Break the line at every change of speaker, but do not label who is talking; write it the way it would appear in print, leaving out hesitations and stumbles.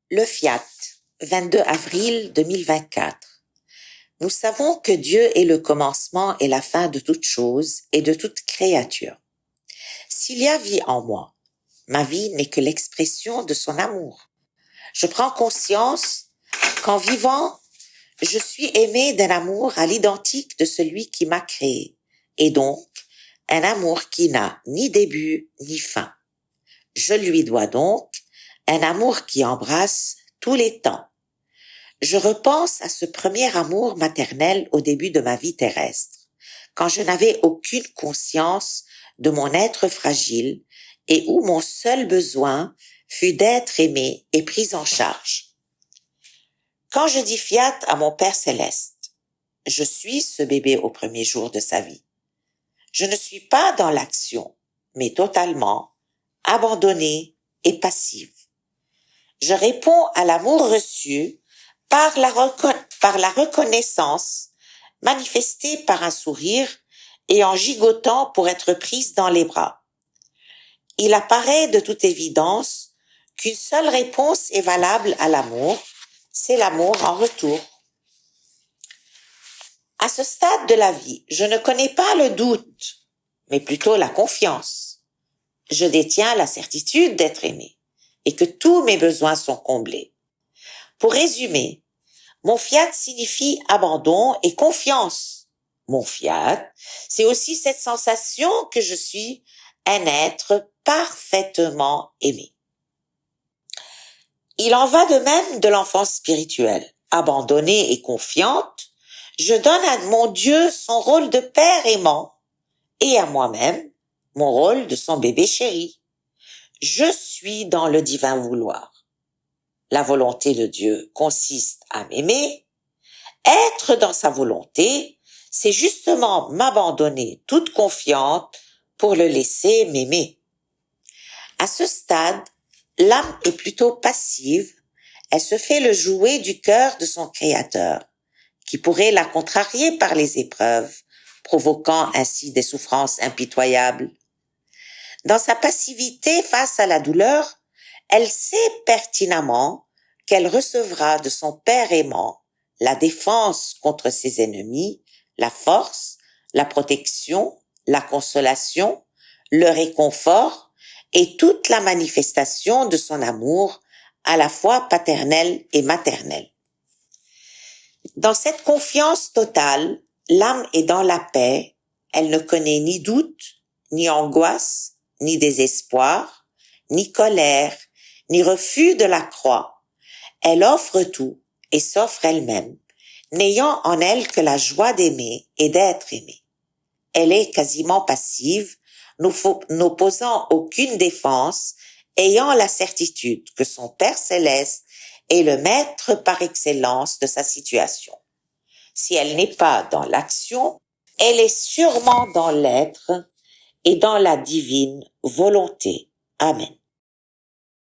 Le Fiat, 22 avril 2024. Nous savons que Dieu est le commencement et la fin de toute chose et de toute créature. S'il y a vie en moi, ma vie n'est que l'expression de son amour. Je prends conscience qu'en vivant, je suis aimé d'un amour à l'identique de celui qui m'a créé, et donc un amour qui n'a ni début ni fin. Je lui dois donc un amour qui embrasse tous les temps. Je repense à ce premier amour maternel au début de ma vie terrestre, quand je n'avais aucune conscience de mon être fragile et où mon seul besoin fut d'être aimé et pris en charge. Quand je dis fiat à mon Père céleste, je suis ce bébé au premier jour de sa vie. Je ne suis pas dans l'action, mais totalement abandonnée et passive. Je réponds à l'amour reçu par la reconnaissance manifestée par un sourire et en gigotant pour être prise dans les bras. Il apparaît de toute évidence qu'une seule réponse est valable à l'amour, c'est l'amour en retour. À ce stade de la vie, je ne connais pas le doute, mais plutôt la confiance. Je détiens la certitude d'être aimé et que tous mes besoins sont comblés. Pour résumer, mon fiat signifie abandon et confiance. Mon fiat, c'est aussi cette sensation que je suis un être parfaitement aimé. Il en va de même de l'enfance spirituelle. Abandonnée et confiante, je donne à mon Dieu son rôle de père aimant et à moi-même mon rôle de son bébé chéri. Je suis dans le divin vouloir. La volonté de Dieu consiste à m'aimer. Être dans sa volonté, c'est justement m'abandonner toute confiante pour le laisser m'aimer. À ce stade, l'âme est plutôt passive. Elle se fait le jouet du cœur de son Créateur, qui pourrait la contrarier par les épreuves, provoquant ainsi des souffrances impitoyables. Dans sa passivité face à la douleur, elle sait pertinemment qu'elle recevra de son Père aimant la défense contre ses ennemis, la force, la protection, la consolation, le réconfort et toute la manifestation de son amour, à la fois paternel et maternel. Dans cette confiance totale, l'âme est dans la paix, elle ne connaît ni doute, ni angoisse, ni désespoir, ni colère, ni refus de la croix. Elle offre tout et s'offre elle-même, n'ayant en elle que la joie d'aimer et d'être aimée. Elle est quasiment passive, n'opposant aucune défense, ayant la certitude que son Père céleste est le maître par excellence de sa situation. Si elle n'est pas dans l'action, elle est sûrement dans l'être et dans la divine volonté. Amen.